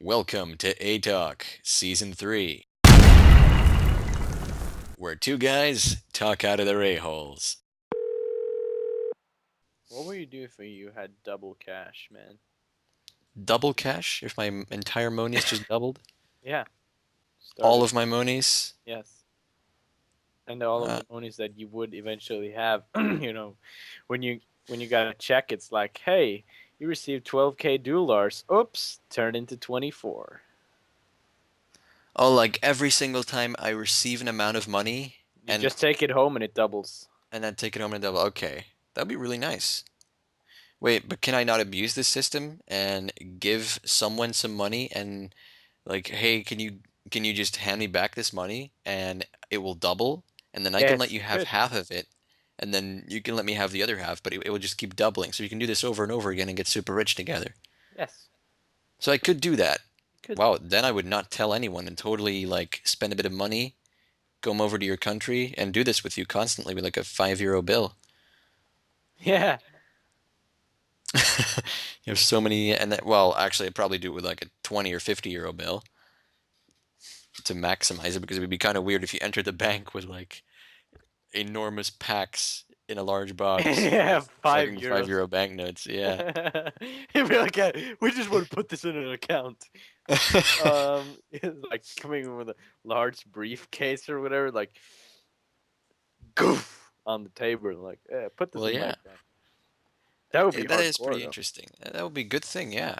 Welcome to A Talk, Season 3, where two guys talk out of their a-holes. What would you do if you had double cash, man? Double cash, if my entire monies just doubled. Yeah, All started. of my monies. Yes, and all of Uh, the monies that you would eventually have. When you got a check, it's like, hey, you received 12K dollars. Oops, turned into 24. oh, like every single time I receive an amount of money You and just take it home and it doubles. and then take it home and double. Okay, that'd be really nice. Wait, but can I not abuse this system and give someone some money and like, hey, can you just hand me back this money and it will double, and then I can let Yes, you you have could. half of it, and then you can let me have the other half, but it will just keep doubling. So you can do this over and over again and get super rich together. Yes, So I could do that. you could. Wow, then I would not tell anyone and totally like spend a bit of money, come over to your country and do this with you constantly with like a €5 bill. Yeah. You have so many, and that, well, actually, I'd probably do it with like a 20 or €50 bill to maximize it because it would be kind of weird if you entered the bank with like enormous packs in a large box Yeah, with five fucking five euros. euro banknotes. Yeah. You'd be like, "Yeah, we just want to put this in an account." It's like coming in with a large briefcase or whatever, like goof on the table, like, yeah, put this Well, in my yeah, account. That would be that is hardcore pretty though. interesting. That would be a good thing. Yeah.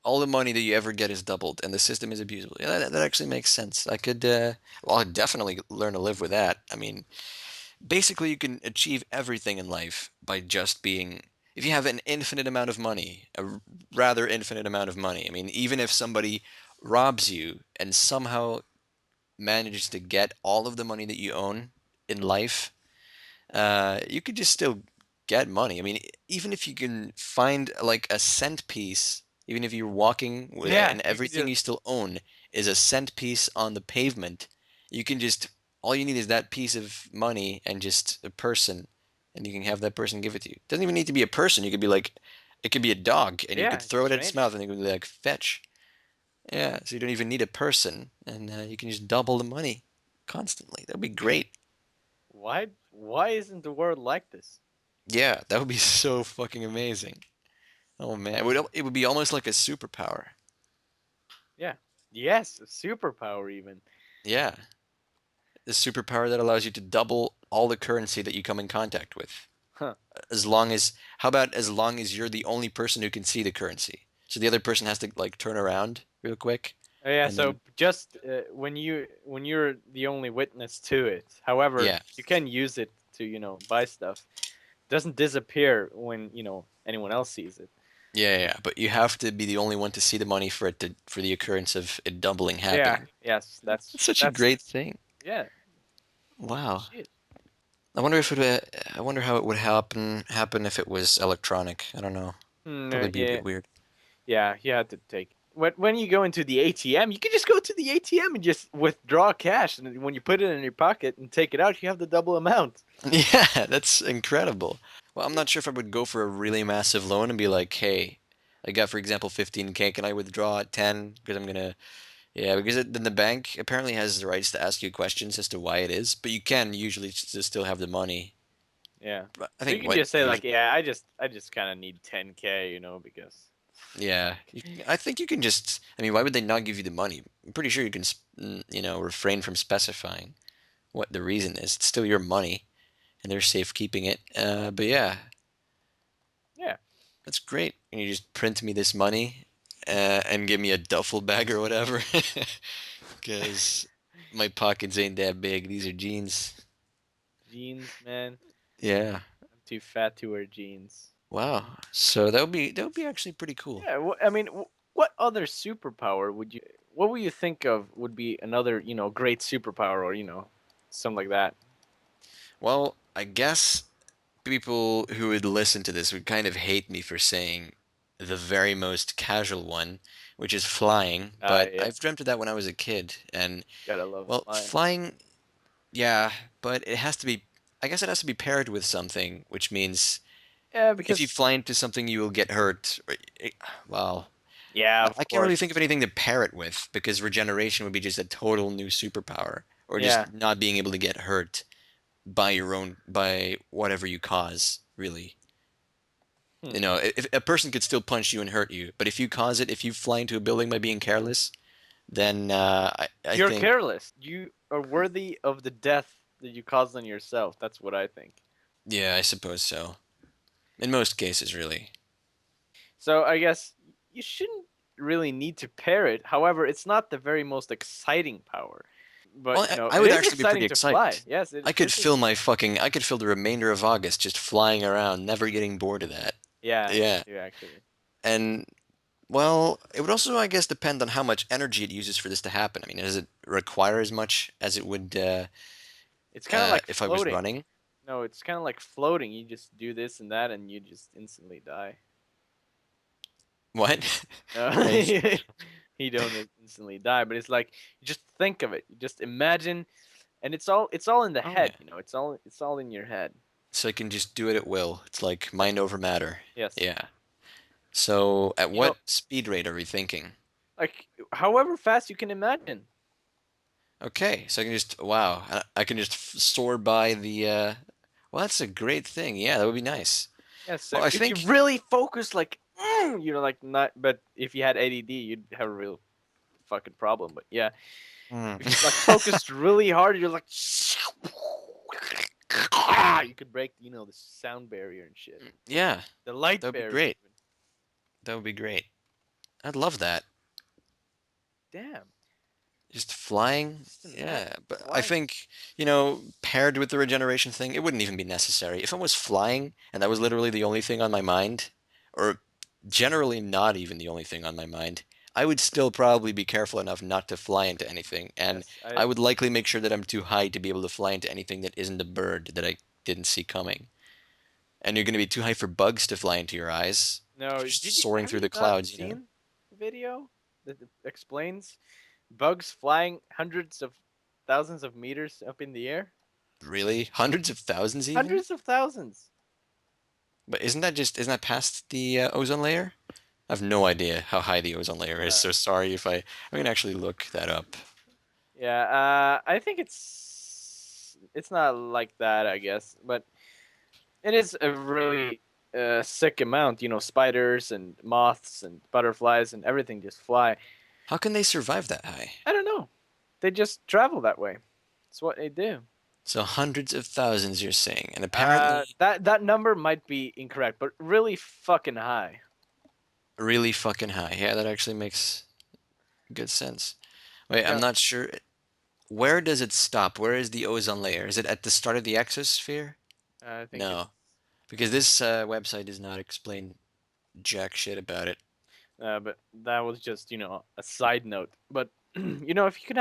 All the money that you ever get is doubled, and the system is abusable. Yeah, that actually makes sense. I could, well, I'd definitely learn to live with that. I mean, basically, you can achieve everything in life by just being. If you have an infinite amount of money, a rather infinite amount of money, I mean, even if somebody robs you and somehow manages to get all of the money that you own in life, you could just still get money. I mean, even if you can find like a cent piece, even if you're walking Yeah, and you could everything just you still own is a cent piece on the pavement, you can just, all you need is that piece of money and just a person, and you can have that person give it to you. It doesn't even need to be a person. You could be like, it could be a dog, and you yeah, could it's a throw it at its stranger. mouth, and it could be like, fetch. Yeah, so you don't even need a person, and you can just double the money constantly. That'd be great. Why isn't the world like this? Yeah, that would be so fucking amazing. Oh man, it would be almost like a superpower. Yeah. Yes, a superpower even. Yeah, a superpower that allows you to double all the currency that you come in contact with. Huh. As long as, how about as long as you're the only person who can see the currency? So the other person has to like turn around real quick, Yeah, and then so just when you're the only witness to it. However, yeah, you can use it to, buy stuff. It doesn't disappear when, anyone else sees it. yeah. But you have to be the only one to see the money for it to for the occurrence of it doubling Yeah, happening. yes, That's such a that's great thing. yeah, Wow. shit. I wonder if it. I wonder how it would happen if it was electronic. I don't know. Probably be a Yeah, bit weird. yeah, you had to take when you go into the ATM, you can just go to the ATM and just withdraw cash, and then when you put it in your pocket and take it out, you have the double amount. Yeah, that's incredible. Well, I'm not sure if I would go for a really massive loan and be like, hey, I got, for example, 15K. Can I withdraw at 10? Because I'm gonna, yeah, because then the bank apparently has the rights to ask you questions as to why it is, but you can usually just still have the money. Yeah. But I So you think can what just say like, usually, yeah, I just kind of need 10K, because yeah, I think you can just. I mean, why would they not give you the money? I'm pretty sure you can, refrain from specifying what the reason is. It's still your money, and they're safe keeping it. But yeah, yeah. that's great. And you just print me this money and give me a duffel bag or whatever, because my pockets ain't that big. These are jeans. Jeans, man. Yeah. I'm too fat to wear jeans. Wow. So that would be actually pretty cool. Yeah, I mean, what other superpower what would you think of would be another, great superpower or, something like that? Well, I guess people who would listen to this would kind of hate me for saying the very most casual one, which is flying, but Yeah, I've dreamt of that when I was a kid. And, gotta love well, flying. flying, yeah, but it has to be, I guess it has to be paired with something, which means Yeah, if you because fly into something, you will get hurt. Well, Yeah, I of can't really course. think of anything to pair it with because regeneration would be just a total new superpower, or Yeah. just not being able to get hurt by by whatever you cause, really. You Hmm. know, if a person could still punch you and hurt you, but if you cause it, if you fly into a building by being careless, then I You're think, careless. You are worthy of the death that you caused on yourself. That's what I think. yeah, I suppose so. In most cases, really. So I guess you shouldn't really need to pair it. However, it's not the very most exciting power. Well, But I it would is actually be pretty exciting to fly. excited. Yes, I could it is. fill I could fill the remainder of August just flying around, never getting bored of that. Yeah, me Yeah. too, actually. And, well, it would also, I guess, depend on how much energy it uses for this to happen. I mean, does it require as much as it would It's kind of like if I was floating. running? No, it's kind of like floating. You just do this and that, and you just instantly die. What? Are you Uh, you don't instantly die, but it's like you just think of it. You just imagine, and it's all in the Oh, yeah. head. It's all in your head. So I can just do it at will. It's like mind over matter. Yes. Yeah. So at You know, what speed rate are we thinking? like however fast you can imagine. Okay, so I can just, wow, I can just soar by the, well, that's a great thing. Yeah, that would be nice. Yes. So Well, I if you think, really focus, like like not. But if you had ADD, you'd have a real fucking problem. But yeah, Hmm. if you like focused really hard, you're like you could break the sound barrier and shit, Yeah, the that light would be barrier great. even. That would be great. I'd love that. Damn, Just flying, just imagine yeah. But I flying. think, paired with the regeneration thing, it wouldn't even be necessary. If I was flying and that was literally the only thing on my mind, or generally not even the only thing on my mind, I would still probably be careful enough not to fly into anything. And Yes, I would likely make sure that I'm too high to be able to fly into anything that isn't a bird that I didn't see coming. And you're going to be too high for bugs to fly into your eyes, no. just Did you soaring have through you the not clouds, you know? seen the video that explains bugs flying hundreds of thousands of meters up in the air? Really? Hundreds of thousands even? Hundreds of thousands. But isn't that past the ozone layer? I have no idea how high the ozone layer is, Uh, so sorry if I'm gonna actually look that up. yeah, I think it's not like that, I guess, but it is a really sick amount. Spiders and moths and butterflies and everything just fly. How can they survive that high? I don't know. They just travel that way. It's what they do. So hundreds of thousands, you're saying, and apparently That number might be incorrect, but really fucking high. really fucking high. Yeah, that actually makes good sense. Wait, I'm Yeah, not sure. Where does it stop? Where is the ozone layer? Is it at the start of the exosphere? I think it's. No, because this website does not explain jack shit about it. But that was just a side note. But if you could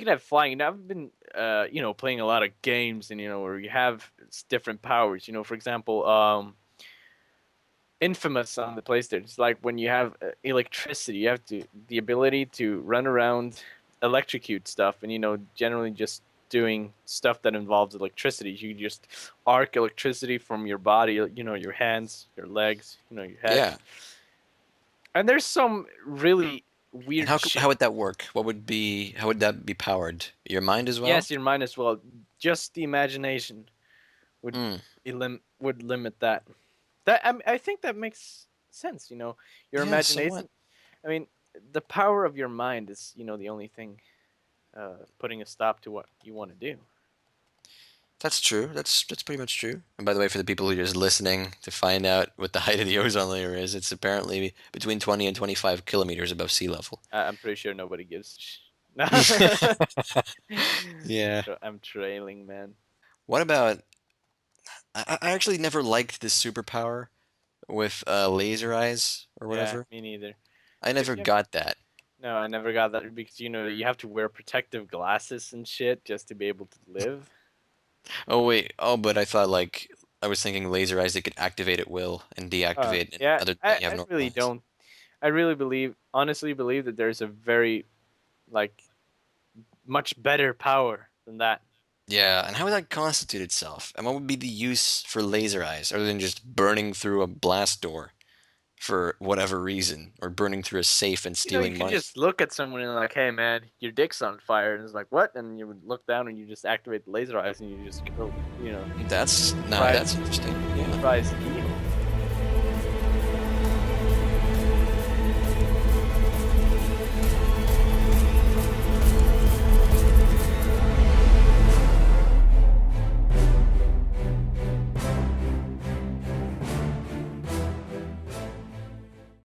have flying, I've been playing a lot of games, and where you have different powers. For example, Infamous on the PlayStation. It's like when you have electricity, you have the ability to run around, electrocute stuff, and generally just doing stuff that involves electricity. You just arc electricity from your body, your hands, your legs, your head. Yeah, And there's some really and weird how shit. would that work? How would that be powered? Your mind as well? Yes, your mind as well. Just the imagination would Mm. would limit that. I think that makes sense. Your Yeah, somewhat. imagination. I mean, the power of your mind is the only thing putting a stop to what you want to do. That's true. That's pretty much true. And by the way, for the people who are just listening to find out what the height of the ozone layer is, it's apparently between 20 and 25 kilometers above sea level. I'm pretty sure nobody gives. No. Yeah. I'm trailing, man. What about? I actually never liked this superpower with laser eyes or Yeah, whatever. me neither. I If never you got that. No, I never got that because you have to wear protective glasses and shit just to be able to live. Oh wait. Oh, but I thought like I was thinking laser eyes they could activate at will and deactivate and Yeah, other than I, you have I normal really eyes. don't. I really honestly believe that there's a very like much better power than that. Yeah, and how would that constitute itself? And what would be the use for laser eyes other than just burning through a blast door? for whatever reason, or burning through a safe and You know, you stealing could money. just look at someone and like, hey man, your dick's on fire, and it's like, what? And you would look down and you just activate the laser eyes and you just go, you know, That's surprise, that's interesting. Yeah. surprise evil.